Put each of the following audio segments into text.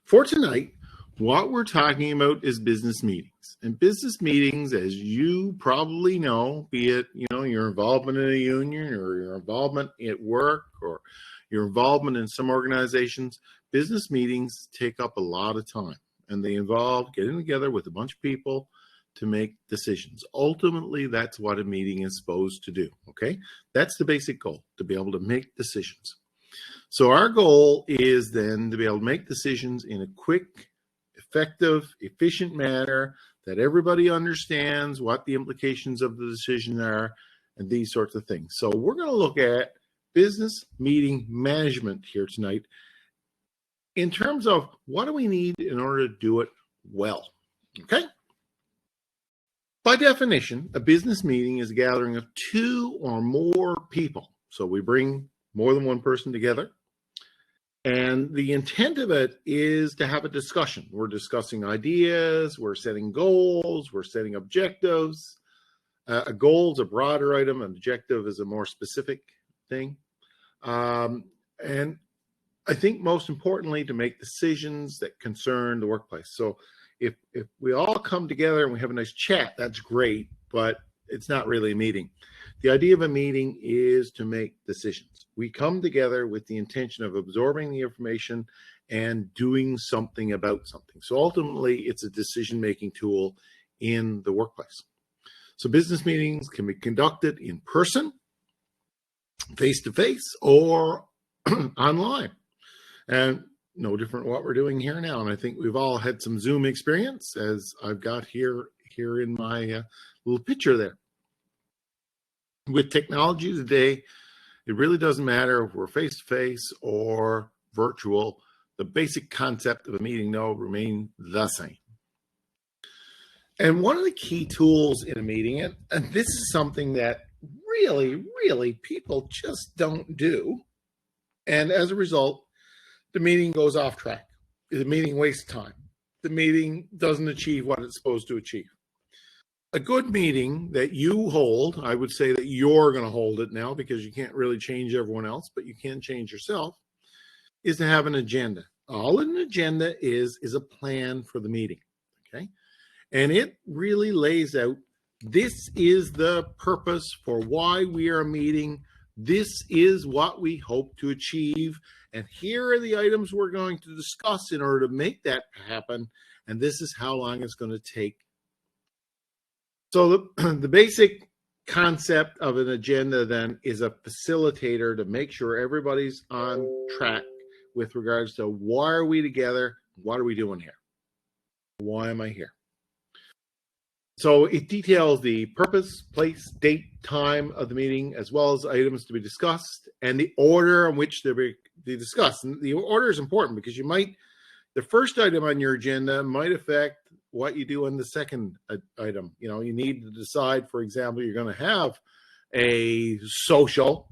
For tonight, what we're talking about is business meetings. And business meetings, as you probably know, be it, your involvement in a union or your involvement at work or your involvement in some organizations, business meetings take up a lot of time. And they involve getting together with a bunch of people to make decisions. Ultimately, that's what a meeting is supposed to do, okay? That's the basic goal, to be able to make decisions. So our goal is then to be able to make decisions in a quick, effective, efficient manner that everybody understands what the implications of the decision are and these sorts of things. So we're going to look at business meeting management here tonight in terms of what do we need in order to do it well, okay? By definition, a business meeting is a gathering of two or more people. So we bring more than one person together. And the intent of it is to have a discussion. We're discussing ideas, we're setting goals, we're setting objectives. A goal is a broader item, an objective is a more specific thing. And I think most importantly, to make decisions that concern the workplace. So if we all come together and we have a nice chat, that's great, but it's not really a meeting. The idea of a meeting is to make decisions. We come together with the intention of absorbing the information and doing something about something. So ultimately, it's a decision-making tool in the workplace. So business meetings can be conducted in person, face-to-face, or online. And no different what we're doing here now. And I think we've all had some Zoom experience, as I've got here in my little picture there. With technology today, it really doesn't matter if we're face-to-face or virtual. The basic concept of a meeting, though, remain the same. And one of the key tools in a meeting, and this is something that really people just don't do, and as a result, the meeting goes off track. The meeting wastes time. The meeting doesn't achieve what it's supposed to achieve. A good meeting that you hold, I would say that you're going to hold it now because you can't really change everyone else, but you can change yourself, is to have an agenda. All an agenda is a plan for the meeting, okay? And it really lays out, this is the purpose for why we are meeting. This is what we hope to achieve. And here are the items we're going to discuss in order to make that happen. And this is how long it's going to take. So the basic concept of an agenda then is a facilitator to make sure everybody's on track with regards to why are we together? What are we doing here? Why am I here? So it details the purpose, place, date, time of the meeting, as well as items to be discussed and the order in which they're being discussed. And the order is important because the first item on your agenda might affect what you do on the second item. You need to decide, for example, you're going to have a social.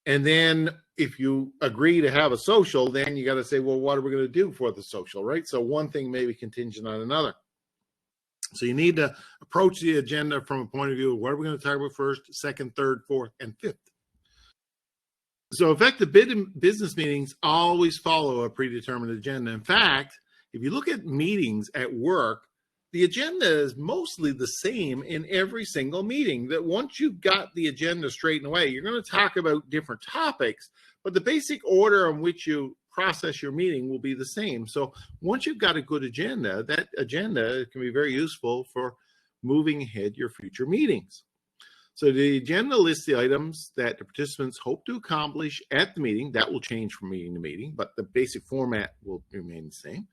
And then if you agree to have a social, then you got to say, well, what are we going to do for the social, right? So one thing may be contingent on another. So you need to approach the agenda from a point of view of what are we going to talk about first, second, third, fourth, and fifth. So effective business meetings always follow a predetermined agenda. In fact, if you look at meetings at work, the agenda is mostly the same in every single meeting. That once you've got the agenda straightened away, you're going to talk about different topics, but the basic order in which you process your meeting will be the same. So once you've got a good agenda, that agenda can be very useful for moving ahead your future meetings. So the agenda lists the items that the participants hope to accomplish at the meeting. That will change from meeting to meeting, but the basic format will remain the same.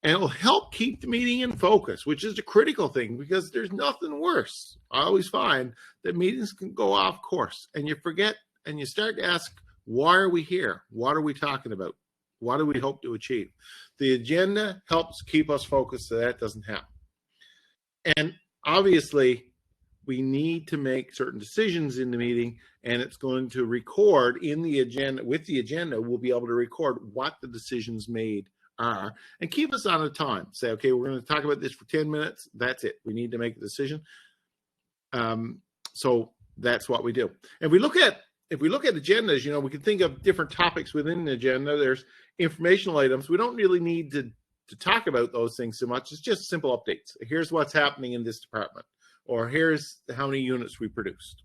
And it will help keep the meeting in focus, which is a critical thing because there's nothing worse. I always find that meetings can go off course and you forget and you start to ask, why are we here? What are we talking about? What do we hope to achieve? The agenda helps keep us focused so that doesn't happen. And obviously, we need to make certain decisions in the meeting, and it's going to record in the agenda. With the agenda, we'll be able to record what the decisions made are and keep us on a time. Say, okay, we're going to talk about this for 10 minutes. That's it. We need to make a decision. So that's what we do. And we look at if we look at agendas, we can think of different topics within the agenda. There's informational items. We don't really need to talk about those things so much. It's just simple updates. Here's what's happening in this department, or here's how many units we produced.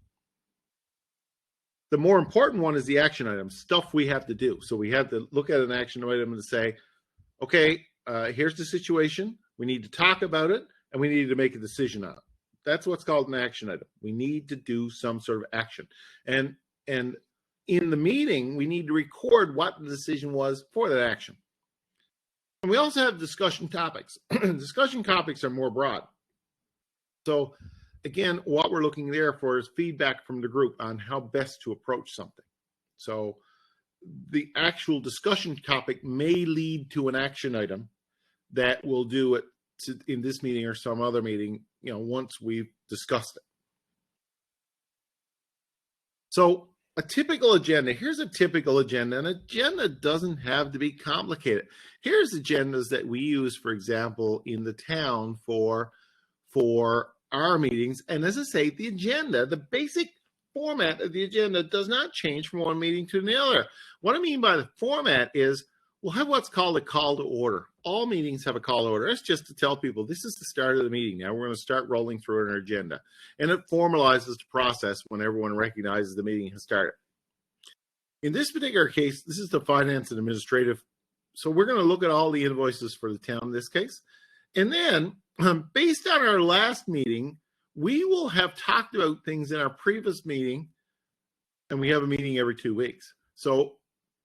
The more important one is the action items, stuff we have to do. So we have to look at an action item and say, okay, here's the situation. We need to talk about it, and we need to make a decision on it. That's what's called an action item. We need to do some sort of action. And in the meeting, we need to record what the decision was for that action. And we also have discussion topics. Discussion topics are more broad. So again, what we're looking there for is feedback from the group on how best to approach something. So the actual discussion topic may lead to an action item that we'll do it in this meeting or some other meeting, once we've discussed it. So a typical agenda, here's a typical agenda. An agenda doesn't have to be complicated. Here's agendas that we use, for example, in the town for our meetings. And as I say, the agenda, the basic format of the agenda does not change from one meeting to the other. What I mean by the format is we'll have what's called a call to order. All meetings have a call to order. That's just to tell people this is the start of the meeting. Now we're going to start rolling through an agenda. And it formalizes the process when everyone recognizes the meeting has started. In this particular case, this is the finance and administrative. So we're going to look at all the invoices for the town in this case. And then based on our last meeting, we will have talked about things in our previous meeting, and we have a meeting every 2 weeks. So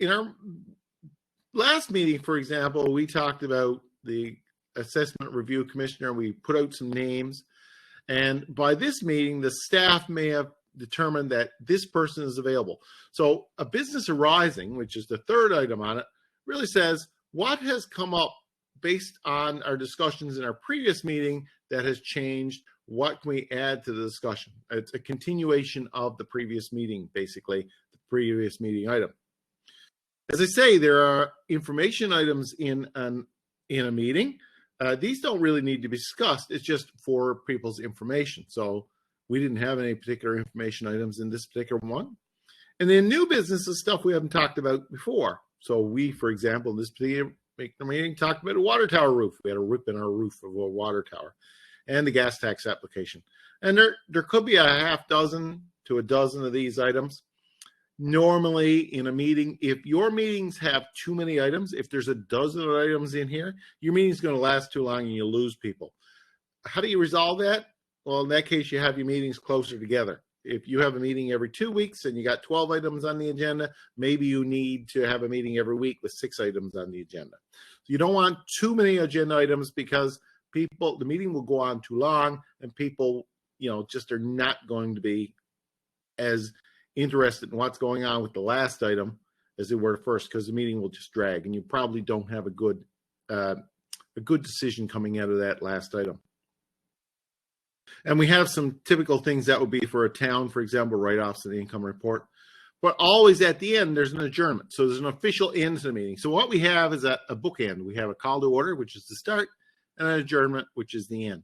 in our last meeting, for example, we talked about the assessment review commissioner. We put out some names. And by this meeting, the staff may have determined that this person is available. So a business arising, which is the third item on it, really says what has come up based on our discussions in our previous meeting that has changed. What can we add to the discussion? It's a continuation of the previous meeting, basically, the previous meeting item. As I say, there are information items in a meeting. These don't really need to be discussed. It's just for people's information. So we didn't have any particular information items in this particular one. And then new business is stuff we haven't talked about before. So we, for example, in this particular meeting, talked about a water tower roof. We had a rip in our roof of a water tower and the gas tax application. And there could be a half dozen to a dozen of these items. Normally in a meeting, if your meetings have too many items, if there's a dozen items in here, your meeting's going to last too long and you'll lose people. How do you resolve that? Well, in that case, you have your meetings closer together. If you have a meeting every 2 weeks and you got 12 items on the agenda, maybe you need to have a meeting every week with 6 items on the agenda. So you don't want too many agenda items because the meeting will go on too long and people, just are not going to be as interested in what's going on with the last item as they were first, because the meeting will just drag and you probably don't have a good decision coming out of that last item. And we have some typical things that would be for a town, for example, write-offs of the income report. But always at the end, there's an adjournment. So there's an official end to the meeting. So what we have is a bookend. We have a call to order, which is the start, and an adjournment, which is the end.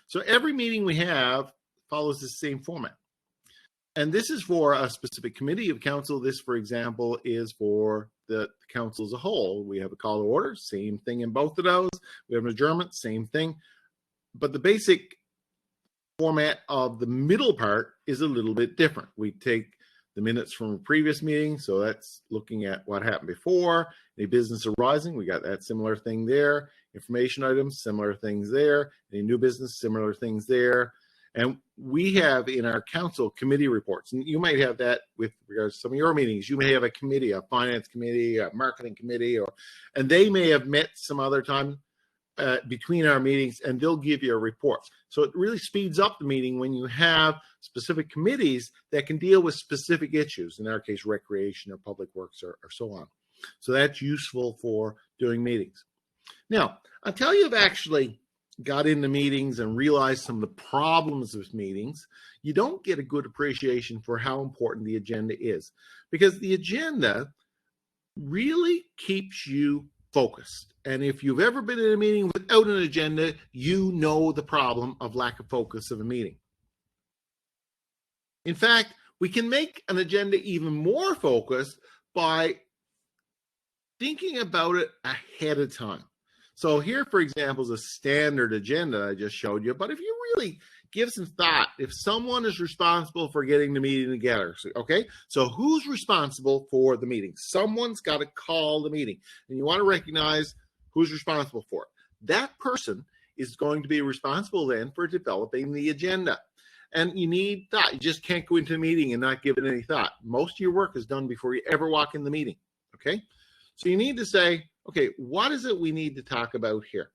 So every meeting we have follows the same format. And this is for a specific committee of council. This, for example, is for the council as a whole. We have a call to order, same thing in both of those. We have an adjournment, same thing. But the basic format of the middle part is a little bit different. We take the minutes from a previous meeting, so that's looking at what happened before. Any business arising, we got that similar thing there. Information items, similar things there. Any new business, similar things there. And we have in our council committee reports, and you might have that with regards to some of your meetings. You may have a committee, a finance committee, a marketing committee, and they may have met some other time between our meetings, and they'll give you a report. So it really speeds up the meeting when you have specific committees that can deal with specific issues, in our case, recreation or public works or so on. So that's useful for doing meetings. Now, until you've actually got into meetings and realized some of the problems with meetings, you don't get a good appreciation for how important the agenda is, because the agenda really keeps you focused. And if you've ever been in a meeting without an agenda, you know the problem of lack of focus of a meeting. In fact, We can make an agenda even more focused by thinking about it ahead of time. So here, for example, is a standard agenda I just showed you. But if you really give some thought, if someone is responsible for getting the meeting together, okay, so who's responsible for the meeting? Someone's got to call the meeting, and you want to recognize who's responsible for it. That person is going to be responsible then for developing the agenda. And you need thought. You just can't go into a meeting and not give it any thought. Most of your work is done before you ever walk in the meeting, okay? So you need to say, okay, what is it we need to talk about here?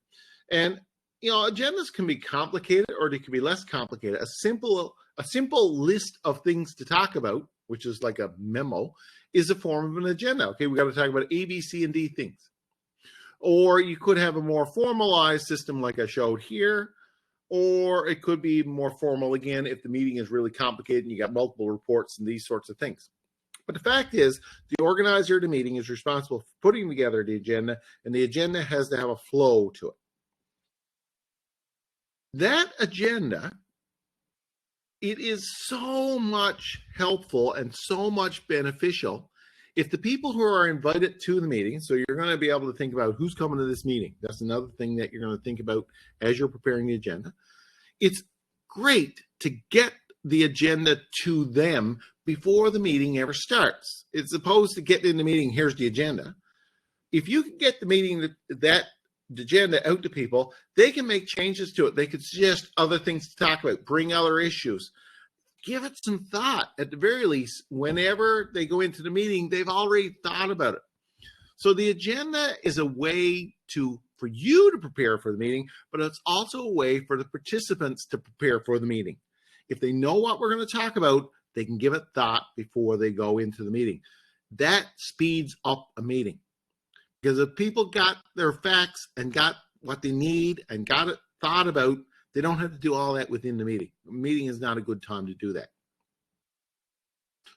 And, agendas can be complicated or they can be less complicated. A simple list of things to talk about, which is like a memo, is a form of an agenda. Okay, we got to talk about A, B, C, and D things. Or you could have a more formalized system like I showed here, or it could be more formal again if the meeting is really complicated and you got multiple reports and these sorts of things. But the fact is, the organizer of the meeting is responsible for putting together the agenda, and the agenda has to have a flow to it. That agenda, it is so much helpful and so much beneficial if the people who are invited to the meeting, so you're going to be able to think about who's coming to this meeting. That's another thing that you're going to think about as you're preparing the agenda. It's great to get the agenda to them before the meeting ever starts. It's opposed to getting in the meeting, here's the agenda. If you can get the meeting, that agenda out to people, they can make changes to it. They could suggest other things to talk about, bring other issues. Give it some thought. At the very least, whenever they go into the meeting, they've already thought about it. So the agenda is a way for you to prepare for the meeting, but it's also a way for the participants to prepare for the meeting. If they know what we're going to talk about, they can give it thought before they go into the meeting. That speeds up a meeting. Because if people got their facts and got what they need and got it thought about, they don't have to do all that within the meeting. A meeting is not a good time to do that.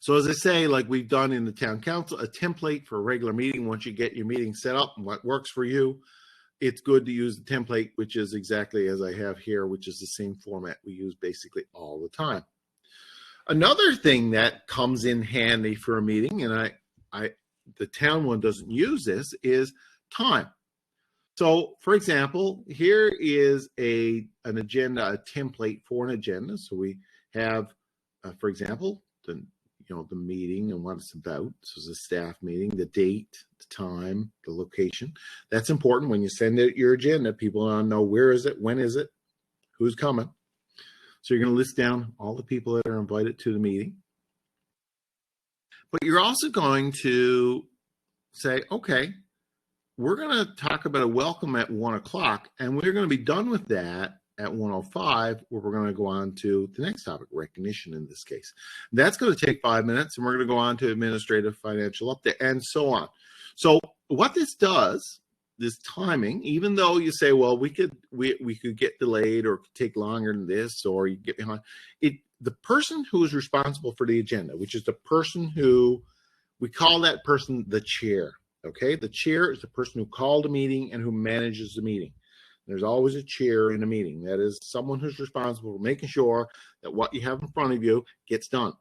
So as I say, like we've done in the town council, a template for a regular meeting, once you get your meeting set up and what works for you, it's good to use the template, which is exactly as I have here, which is the same format we use basically all the time. Another thing that comes in handy for a meeting, and the town one doesn't use this, is time. So, for example, here is an agenda, a template for an agenda. So we have, for example, the meeting and what it's about. So it's a staff meeting, the date, the time, the location. That's important when you send out your agenda. People want to know where is it, when is it, who's coming. So you're going to list down all the people that are invited to the meeting. But you're also going to say, okay, we're going to talk about a welcome at 1 o'clock, and we're going to be done with that at 1:05, where we're going to go on to the next topic, recognition in this case. That's going to take 5 minutes, and we're going to go on to administrative financial update, and so on. So what this does, this timing, even though you say, well, we could get delayed or take longer than this, or you get behind, the person who is responsible for the agenda, which is the person who, we call that person the chair. Okay, the chair is the person who called a meeting and who manages the meeting. There's always a chair in a meeting. That is someone who's responsible for making sure that what you have in front of you gets done.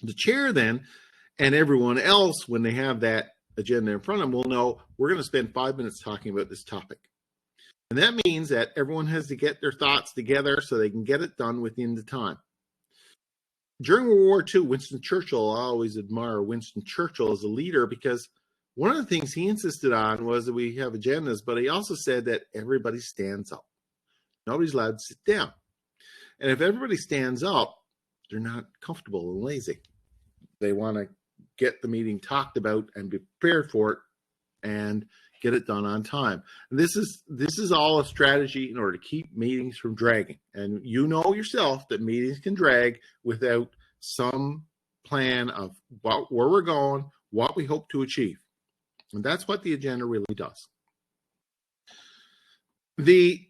The chair then, and everyone else, when they have that agenda in front of them, will know we're going to spend 5 minutes talking about this topic. And that means that everyone has to get their thoughts together so they can get it done within the time. During World War II, Winston Churchill, I always admire Winston Churchill as a leader, because one of the things he insisted on was that we have agendas, but he also said that everybody stands up. Nobody's allowed to sit down. And if everybody stands up, they're not comfortable and lazy. They want to get the meeting talked about and be prepared for it and get it done on time. And this is all a strategy in order to keep meetings from dragging. And you know yourself that meetings can drag without some plan of where we're going, what we hope to achieve. And that's what the agenda really does. The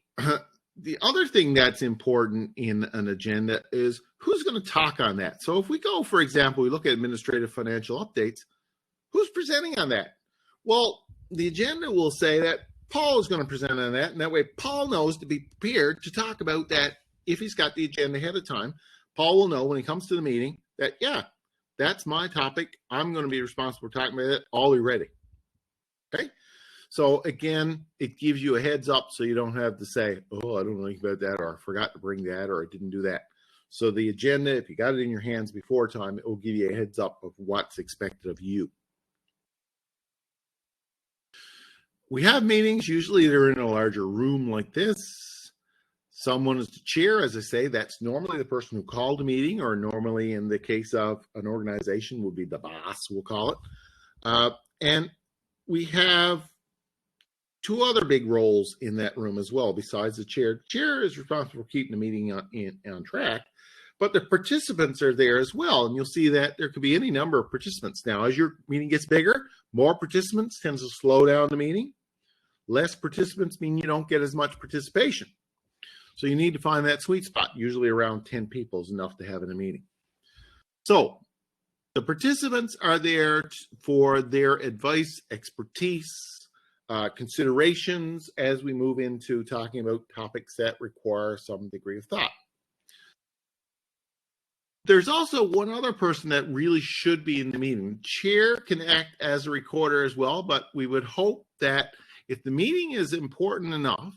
other thing that's important in an agenda is who's going to talk on that. So if we go, for example, we look at administrative financial updates, who's presenting on that? Well, the agenda will say that Paul is going to present on that, and that way Paul knows to be prepared to talk about that if he's got the agenda ahead of time. Paul will know when he comes to the meeting that, yeah, that's my topic. I'm going to be responsible for talking about it. All be ready. Okay. So again, it gives you a heads up so you don't have to say, oh, I don't know anything about that, or I forgot to bring that, or I didn't do that. So the agenda, if you got it in your hands before time, it will give you a heads up of what's expected of you. We have meetings. Usually they're in a larger room like this. Someone is the chair, as I say, that's normally the person who called a meeting, or normally in the case of an organization would be the boss, we'll call it. And we have two other big roles in that room as well, besides the chair. The chair is responsible for keeping the meeting on track, but the participants are there as well. And you'll see that there could be any number of participants. Now, as your meeting gets bigger, more participants tends to slow down the meeting. Less participants mean you don't get as much participation. So you need to find that sweet spot. Usually around 10 people is enough to have in a meeting. So the participants are there for their advice, expertise, considerations as we move into talking about topics that require some degree of thought. There's also one other person that really should be in the meeting. Chair can act as a recorder as well, but we would hope that if the meeting is important enough,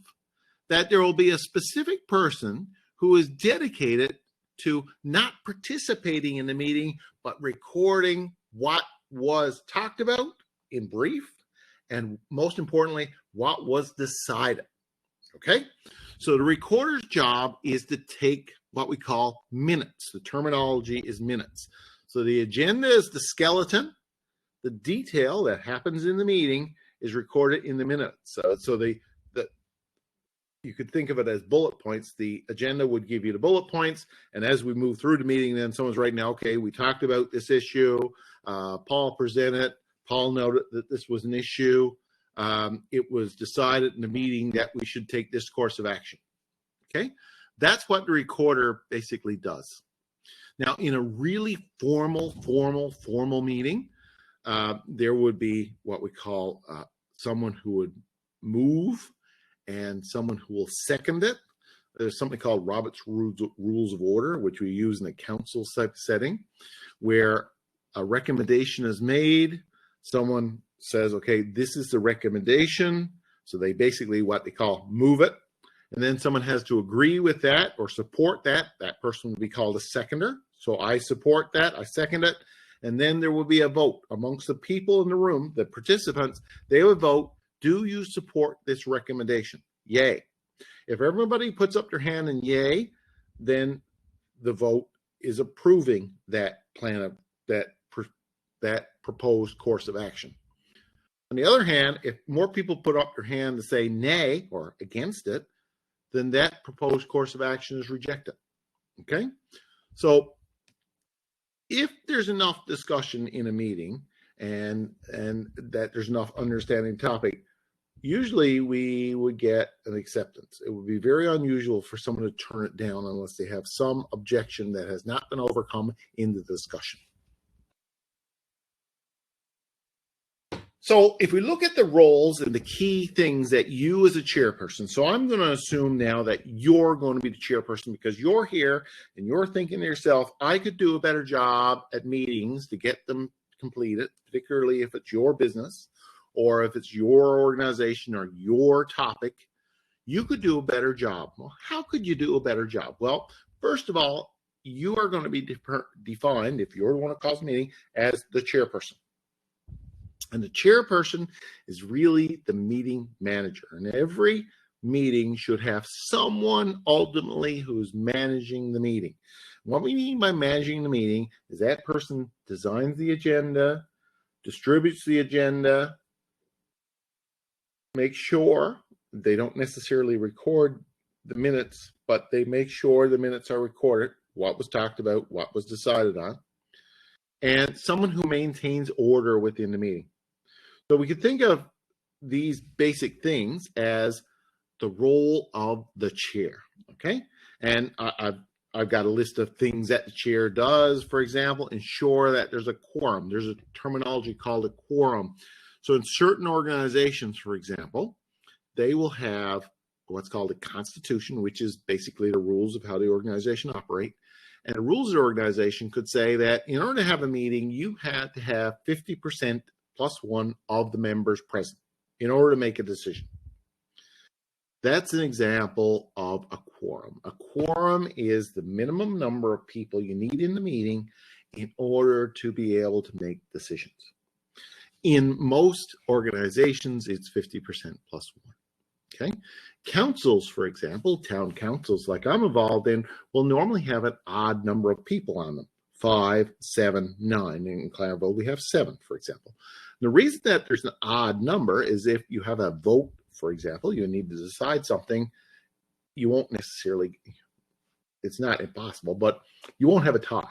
that there will be a specific person who is dedicated to not participating in the meeting, but recording what was talked about in brief, and most importantly, what was decided. Okay? So the recorder's job is to take what we call minutes. The terminology is minutes. So the agenda is the skeleton. The detail that happens in the meeting is recorded in the minutes. So you could think of it as bullet points. The agenda would give you the bullet points, and as we move through the meeting, then someone's writing, okay, we talked about this issue. Paul presented. Paul noted that this was an issue. It was decided in the meeting that we should take this course of action. Okay, that's what the recorder basically does. Now, in a really formal meeting, there would be what we call someone who would move and someone who will second it. There's something called Robert's Rules of Order, which we use in a council type setting, where a recommendation is made. Someone says, okay, this is the recommendation. So they basically what they call move it. And then someone has to agree with that or support that. That person will be called a seconder. So I support that, I second it. And then there will be a vote amongst the people in the room, the participants. They would vote, do you support this recommendation? Yay. If everybody puts up their hand and yay, then the vote is approving that plan of that proposed course of action. On the other hand, if more people put up their hand to say nay or against it, then that proposed course of action is rejected. Okay? So if there's enough discussion in a meeting and that there's enough understanding topic, usually we would get an acceptance. It would be very unusual for someone to turn it down unless they have some objection that has not been overcome in the discussion. So if we look at the roles and the key things that you as a chairperson, so I'm going to assume now that you're going to be the chairperson because you're here and you're thinking to yourself, I could do a better job at meetings to get them completed, particularly if it's your business or if it's your organization or your topic. You could do a better job. Well, how could you do a better job? Well, first of all, you are going to be defined, if you're the one who calls the meeting, as the chairperson. And the chairperson is really the meeting manager. And every meeting should have someone ultimately who's managing the meeting. What we mean by managing the meeting is that person designs the agenda, distributes the agenda, make sure they don't necessarily record the minutes, but they make sure the minutes are recorded, what was talked about, what was decided on, and someone who maintains order within the meeting. So we could think of these basic things as the role of the chair, okay? And I've got a list of things that the chair does. For example, ensure that there's a quorum. There's a terminology called a quorum. So in certain organizations, for example, they will have what's called a constitution, which is basically the rules of how the organization operate. And a rules organization could say that in order to have a meeting, you had to have 50% plus one of the members present in order to make a decision. That's an example of a quorum. A quorum is the minimum number of people you need in the meeting in order to be able to make decisions. In most organizations, it's 50% plus one. Okay. Councils, for example, town councils like I'm involved in, will normally have an odd number of people on them. 5, 7, 9. In Clareville, we have 7, for example. The reason that there's an odd number is if you have a vote, for example, you need to decide something, you won't necessarily, it's not impossible, but you won't have a tie.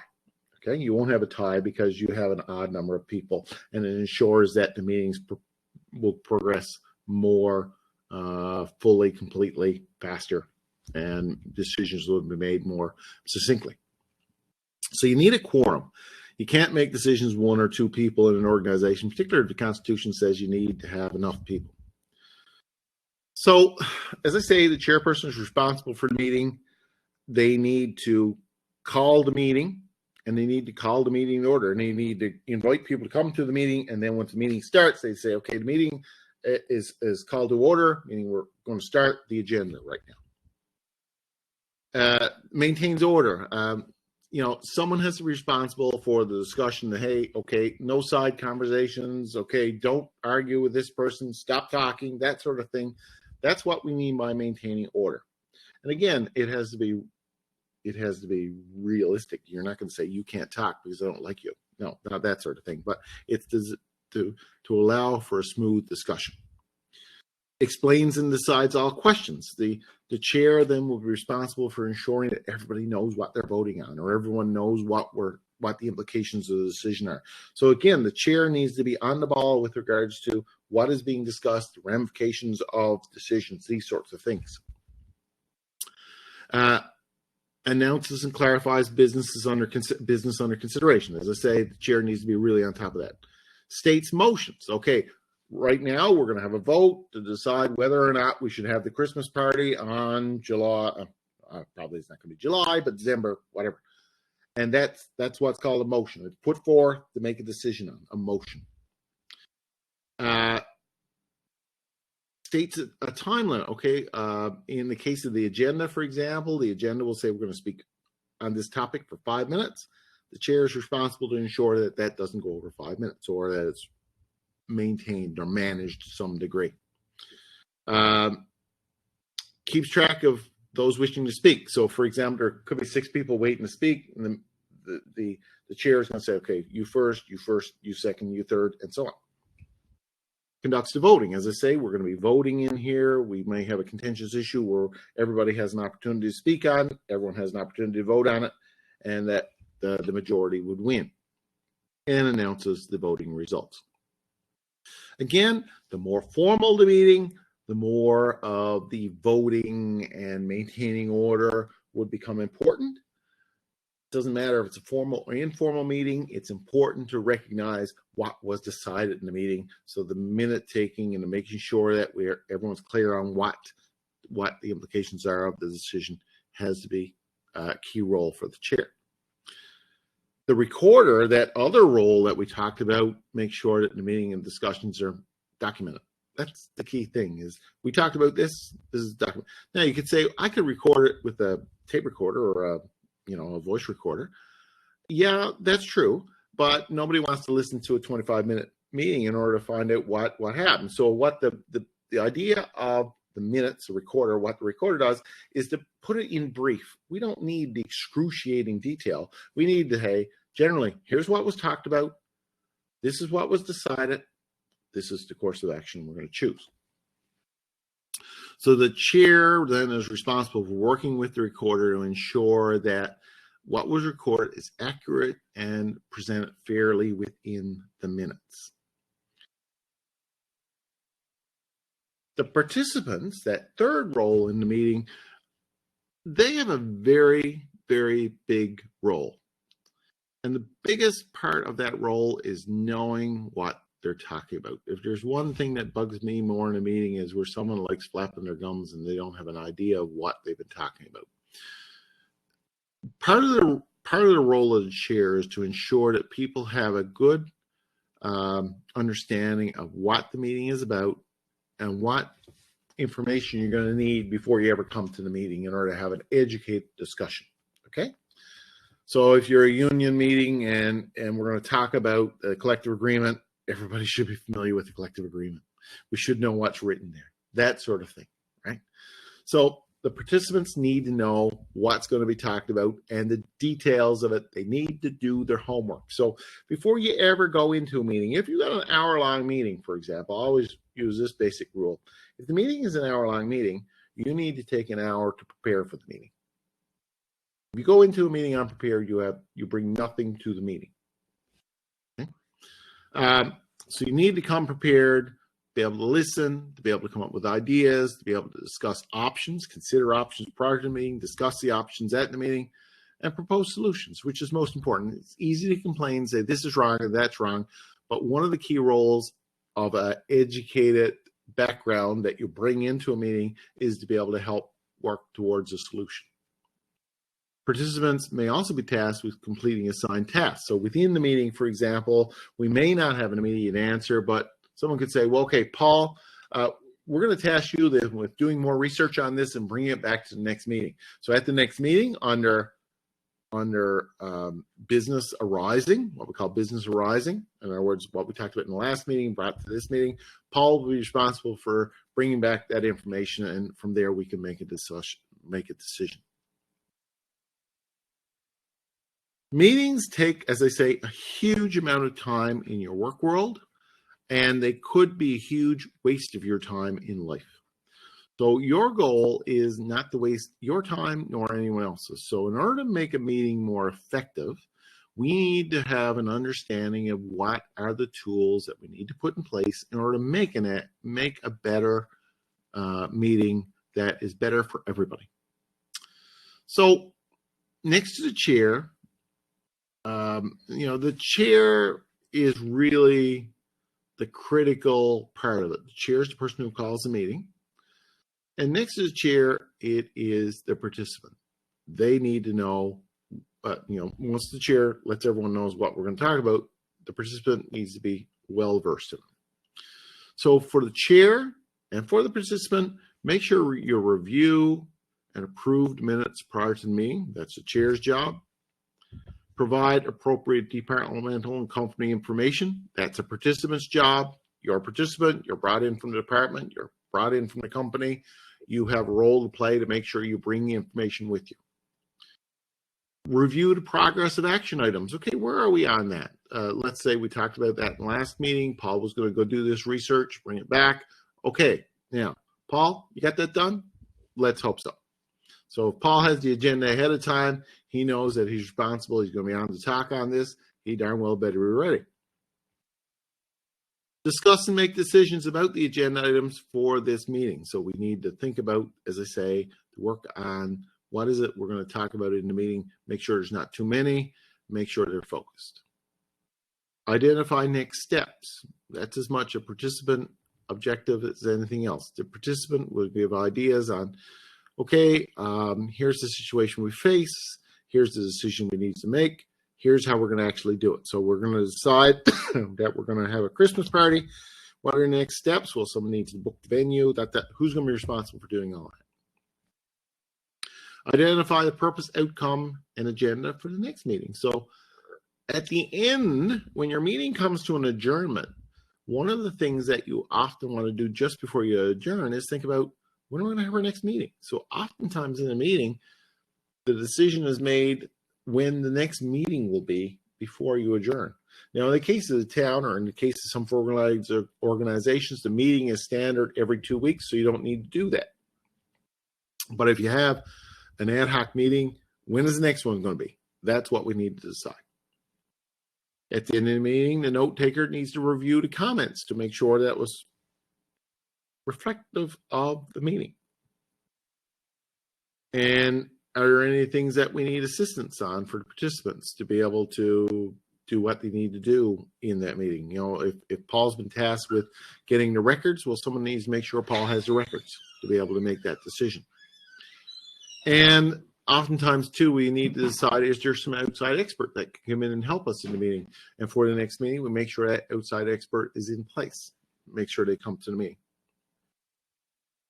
Okay, you won't have a tie because you have an odd number of people, and it ensures that the meetings will progress more fully, completely, faster, and decisions will be made more succinctly. So you need a quorum. You can't make decisions one or two people in an organization, particularly if the Constitution says you need to have enough people. So, as I say, the chairperson is responsible for the meeting. They need to call the meeting, and they need to call the meeting in order, and they need to invite people to come to the meeting, and then once the meeting starts, they say, okay, the meeting is called to order, meaning we're going to start the agenda right now. Maintains order. Someone has to be responsible for the discussion that, hey, okay, no side conversations, okay, don't argue with this person, stop talking, that sort of thing. That's what we mean by maintaining order. And again, it has to be realistic. You're not going to say you can't talk because I don't like you. No, not that sort of thing. But it's to allow for a smooth discussion. Explains and decides all questions. The chair then will be responsible for ensuring that everybody knows what they're voting on, or everyone knows what the implications of the decision are. So again, the chair needs to be on the ball with regards to what is being discussed, the ramifications of decisions, these sorts of things. Announces and clarifies business under consideration. As I say, the chair needs to be really on top of that. States motions. Okay, right now we're going to have a vote to decide whether or not we should have the Christmas party on July. Probably it's not going to be July, but December, whatever. And that's what's called a motion. It's put forth to make a decision on a motion. States a time limit. Okay, in the case of the agenda, for example, the agenda will say we're going to speak on this topic for 5 minutes. The chair is responsible to ensure that that doesn't go over 5 minutes, or that it's maintained or managed to some degree. Keeps track of those wishing to speak. So, for example, there could be 6 people waiting to speak, and the chair is going to say, okay, you first, you second, you third, and so on. Conducts the voting. As I say, we're going to be voting in here. We may have a contentious issue where everybody has an opportunity to speak on it, everyone has an opportunity to vote on it, and that the majority would win. And announces the voting results. Again, the more formal the meeting, the more of the voting and maintaining order would become important. It doesn't matter if it's a formal or informal meeting, it's important to recognize what was decided in the meeting. So the minute taking and making sure that everyone's clear on what the implications are of the decision has to be a key role for the chair. The recorder, that other role that we talked about, makes sure that the meeting and discussions are documented. That's the key thing. Is we talked about this is documented. Now you could say I could record it with a tape recorder or a voice recorder. Yeah, that's true, but nobody wants to listen to a 25-minute meeting in order to find out what happened. So what the idea of the minutes, the recorder, what the recorder does is to put it in brief. We don't need the excruciating detail. We need to, hey, generally, here's what was talked about. This is what was decided. This is the course of action we're going to choose. So the chair then is responsible for working with the recorder to ensure that what was recorded is accurate and presented fairly within the minutes. The participants, that third role in the meeting, they have a very, very big role. And the biggest part of that role is knowing what they're talking about. If there's one thing that bugs me more in a meeting is where someone likes flapping their gums and they don't have an idea of what they've been talking about. Part of the part of the role of the chair is to ensure that people have a good understanding of what the meeting is about and what information you're going to need before you ever come to the meeting in order to have an educated discussion. Okay? So if you're a union meeting and we're going to talk about the collective agreement, everybody should be familiar with the collective agreement. We should know what's written there, that sort of thing, right? So the participants need to know what's going to be talked about and the details of it. They need to do their homework. So before you ever go into a meeting, if you've got an hour-long meeting, for example, I always use this basic rule. If the meeting is an hour-long meeting, you need to take an hour to prepare for the meeting. If you go into a meeting unprepared, you bring nothing to the meeting. Okay? So you need to come prepared, be able to listen, to be able to come up with ideas, to be able to discuss options, consider options prior to the meeting, discuss the options at the meeting, and propose solutions, which is most important. It's easy to complain, say this is wrong or that's wrong, but one of the key roles of an educated background that you bring into a meeting is to be able to help work towards a solution. Participants may also be tasked with completing assigned tasks. So within the meeting, for example, we may not have an immediate answer, but someone could say, well, okay, Paul, we're going to task you with doing more research on this and bringing it back to the next meeting. So at the next meeting, under business arising, what we call business arising, in other words, what we talked about in the last meeting, brought to this meeting, Paul will be responsible for bringing back that information, and from there we can make a decision. Meetings take, as I say, a huge amount of time in your work world, and they could be a huge waste of your time in life. So your goal is not to waste your time nor anyone else's. So in order to make a meeting more effective, we need to have an understanding of what are the tools that we need to put in place in order to make a better meeting that is better for everybody. So next to the chair, the chair is really the critical part of it. The chair is the person who calls the meeting. And next to the chair, it is the participant. They need to know, once the chair lets everyone know what we're going to talk about, the participant needs to be well versed in it. So for the chair and for the participant, make sure you review and approve minutes prior to the meeting. That's the chair's job. Provide appropriate departmental and company information. That's a participant's job. You're a participant. You're brought in from the department. You're brought in from the company. You have a role to play to make sure you bring the information with you. Review the progress of action items. Okay, where are we on that? Let's say we talked about that in the last meeting. Paul was going to go do this research, bring it back. Okay, now, Paul, you got that done? Let's hope so. So if Paul has the agenda ahead of time, he knows that he's responsible. He's going to be on to talk on this. He darn well better be ready. Discuss and make decisions about the agenda items for this meeting. So we need to think about, as I say, to work on what is it we're going to talk about in the meeting. Make sure there's not too many. Make sure they're focused. Identify next steps. That's as much a participant objective as anything else. The participant will give ideas on, okay, here's the situation we face. Here's the decision we need to make. Here's how we're going to actually do it. So we're going to decide that we're going to have a Christmas party. What are the next steps? Well, someone needs to book the venue. Who's going to be responsible for doing all that? Identify the purpose, outcome, and agenda for the next meeting. So at the end, when your meeting comes to an adjournment, one of the things that you often want to do just before you adjourn is think about, when are we going to have our next meeting? So oftentimes in a meeting, the decision is made when the next meeting will be before you adjourn. Now, in the case of the town, or in the case of some organizations, the meeting is standard every 2 weeks, so you don't need to do that. But if you have an ad hoc meeting, when is the next one going to be? That's what we need to decide. At the end of the meeting, the note taker needs to review the comments to make sure that was reflective of the meeting. And are there any things that we need assistance on for the participants to be able to do what they need to do in that meeting? If Paul's been tasked with getting the records, well, someone needs to make sure Paul has the records to be able to make that decision. And Oftentimes, too, we need to decide, is there some outside expert that can come in and help us in the meeting? And for the next meeting, we make sure that outside expert is in place. Make sure they come to the meeting.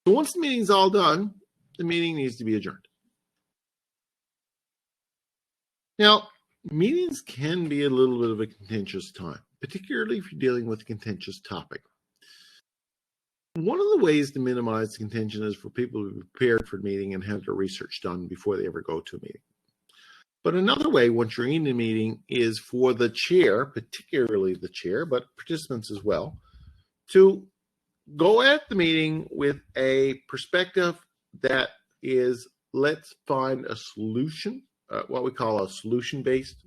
So once the meeting's all done, the meeting needs to be adjourned. Now, meetings can be a little bit of a contentious time, particularly if you're dealing with a contentious topic. One of the ways to minimize contention is for people to be prepared for the meeting and have their research done before they ever go to a meeting. But another way, once you're in the meeting, is for the chair, particularly the chair, but participants as well, to go at the meeting with a perspective that is, let's find a solution, what we call a solution-based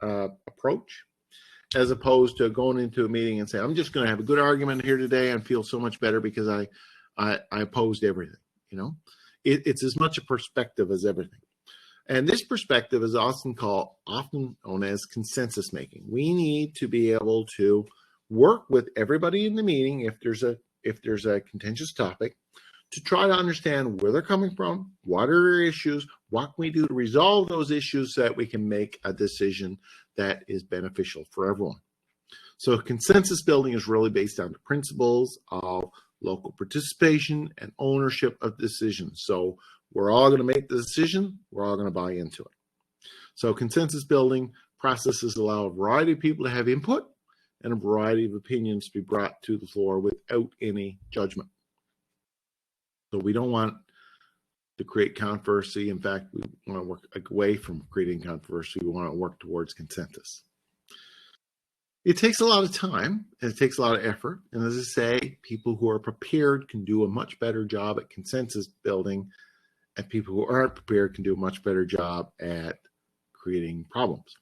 approach, as opposed to going into a meeting and say, I'm just going to have a good argument here today and feel so much better because I opposed everything. You know, it's as much a perspective as everything. And this perspective is often known as consensus making. We need to be able to work with everybody in the meeting if there's a contentious topic, to try to understand where they're coming from, what are their issues, what can we do to resolve those issues so that we can make a decision that is beneficial for everyone. So consensus building is really based on the principles of local participation and ownership of decisions. So we're all going to make the decision, we're all going to buy into it. So consensus building processes allow a variety of people to have input and a variety of opinions to be brought to the floor without any judgment. So we don't want to create controversy. In fact, we want to work away from creating controversy. We want to work towards consensus. It takes a lot of time and it takes a lot of effort. And as I say, people who are prepared can do a much better job at consensus building, and people who aren't prepared can do a much better job at creating problems.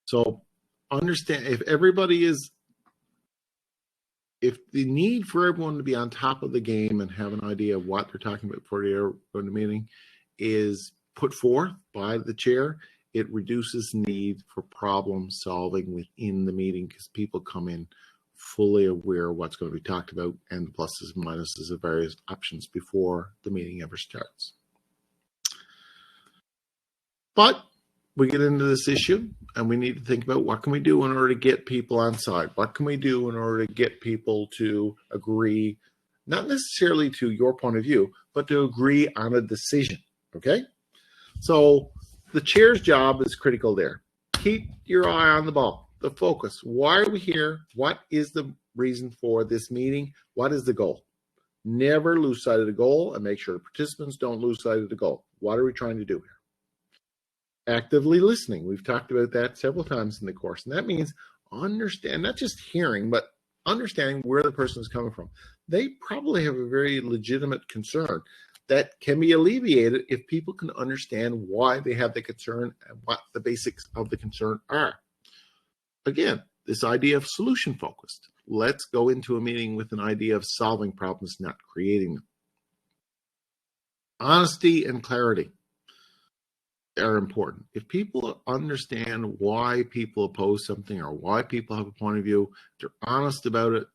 So understand, if the need for everyone to be on top of the game and have an idea of what they're talking about before they go to the meeting is put forth by the chair, it reduces need for problem solving within the meeting because people come in fully aware of what's going to be talked about and the pluses and minuses of various options before the meeting ever starts. But we get into this issue and we need to think about what can we do in order to get people on side? What can we do in order to get people to agree, not necessarily to your point of view, but to agree on a decision, okay? So the chair's job is critical there. Keep your eye on the ball, the focus. Why are we here? What is the reason for this meeting? What is the goal? Never lose sight of the goal and make sure the participants don't lose sight of the goal. What are we trying to do here? Actively listening. We've talked about that several times in the course. And that means understand, not just hearing, but understanding where the person is coming from. They probably have a very legitimate concern that can be alleviated if people can understand why they have the concern and what the basics of the concern are. Again, this idea of solution focused. Let's go into a meeting with an idea of solving problems, not creating them. Honesty and clarity are important. If people understand why people oppose something or why people have a point of view, they're honest about it,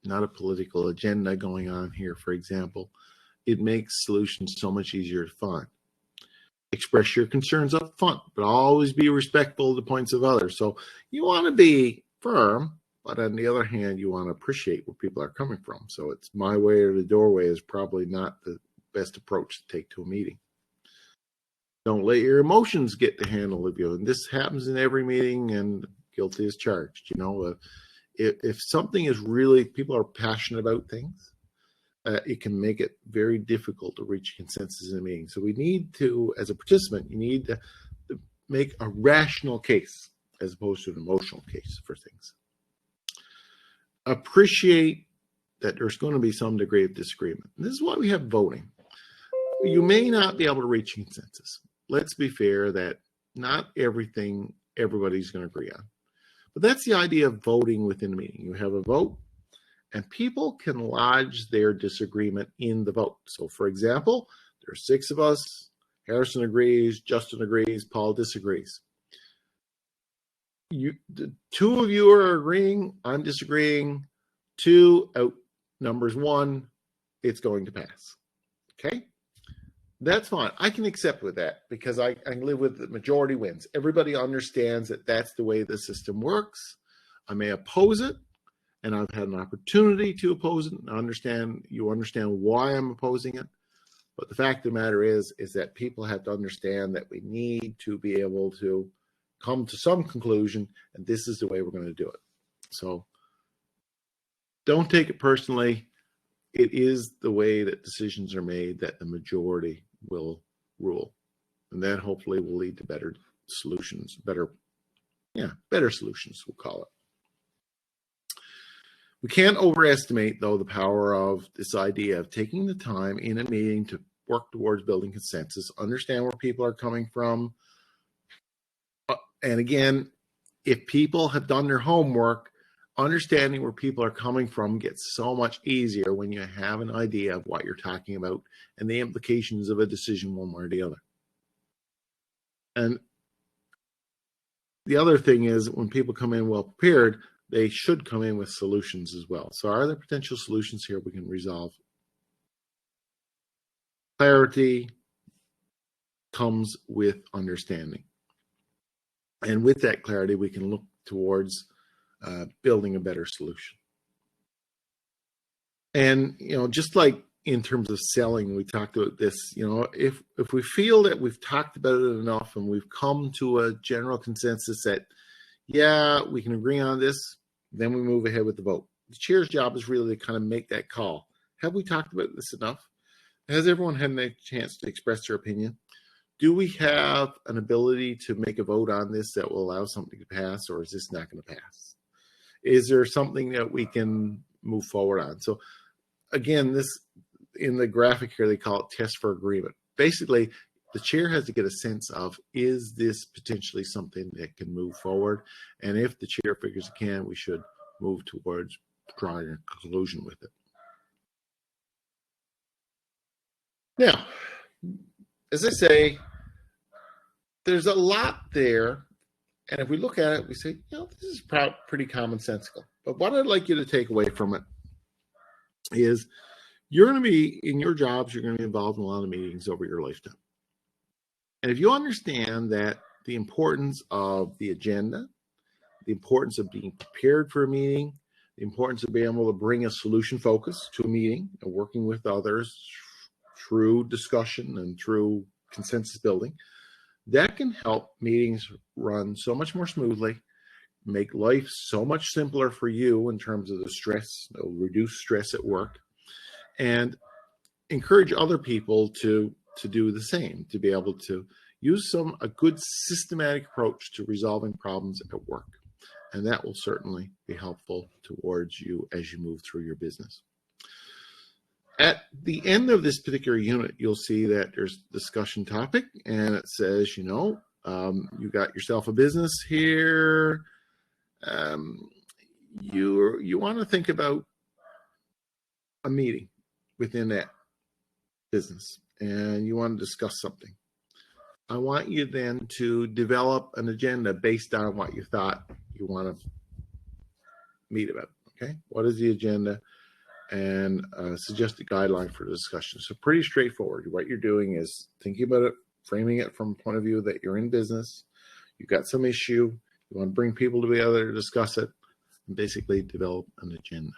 not a political agenda going on here, for example, it makes solutions so much easier to find. Express your concerns up front, but always be respectful of the points of others. So you want to be firm, but on the other hand, you want to appreciate where people are coming from. So it's my way or the doorway is probably not the best approach to take to a meeting. Don't let your emotions get the handle of you. And this happens in every meeting, and guilty as charged. You know, if something is really, people are passionate about things, it can make it very difficult to reach consensus in a meeting. So we need to, as a participant, you need to make a rational case as opposed to an emotional case for things. Appreciate that there's going to be some degree of disagreement. And this is why we have voting. You may not be able to reach consensus. Let's be fair that not everything everybody's going to agree on. But that's the idea of voting within a meeting. You have a vote, and people can lodge their disagreement in the vote. So, for example, there are 6 of us. Harrison agrees, Justin agrees, Paul disagrees. The 2 of you are agreeing, I'm disagreeing. 2 outnumbers 1, it's going to pass. Okay? That's fine. I can accept with that because I live with the majority wins. Everybody understands that that's the way the system works. I may oppose it, and I've had an opportunity to oppose it. And you understand why I'm opposing it. But the fact of the matter is that people have to understand that we need to be able to come to some conclusion, and this is the way we're going to do it. So don't take it personally. It is the way that decisions are made that the majority will rule. And that hopefully will lead to better solutions, better solutions, we'll call it. We can't overestimate, though, the power of this idea of taking the time in a meeting to work towards building consensus, understand where people are coming from. And again, if people have done their homework, understanding where people are coming from gets so much easier when you have an idea of what you're talking about and the implications of a decision one way or the other. And the other thing is when people come in well prepared, they should come in with solutions as well. So are there potential solutions here we can resolve? Clarity comes with understanding. And with that clarity, we can look towards building a better solution. And, just like in terms of selling, we talked about this, if we feel that we've talked about it enough and we've come to a general consensus that, yeah, we can agree on this, then we move ahead with the vote. The chair's job is really to kind of make that call. Have we talked about this enough? Has everyone had a chance to express their opinion? Do we have an ability to make a vote on this that will allow something to pass, or is this not going to pass? Is there something that we can move forward on? So again, this in the graphic here, they call it test for agreement. Basically, the chair has to get a sense of, is this potentially something that can move forward? And if the chair figures it can, we should move towards drawing a conclusion with it. Now, as I say, there's a lot there. And if we look at it, we say, this is pretty commonsensical. But what I'd like you to take away from it is you're going to be, in your jobs, you're going to be involved in a lot of meetings over your lifetime. And if you understand that the importance of the agenda, the importance of being prepared for a meeting, the importance of being able to bring a solution focus to a meeting and working with others through discussion and through consensus building, that can help meetings run so much more smoothly, make life so much simpler for you in terms of the stress, reduce stress at work, and encourage other people to do the same, to be able to use a good systematic approach to resolving problems at work. And that will certainly be helpful towards you as you move through your business. At the end of this particular unit, you'll see that there's a discussion topic, and it says, you got yourself a business here. You want to think about a meeting within that business, and you want to discuss something. I want you then to develop an agenda based on what you thought you want to meet about. Okay, what is the agenda? And suggest a guideline for the discussion. So pretty straightforward. What you're doing is thinking about it, framing it from a point of view that you're in business, you've got some issue, you want to bring people together to discuss it, and basically develop an agenda.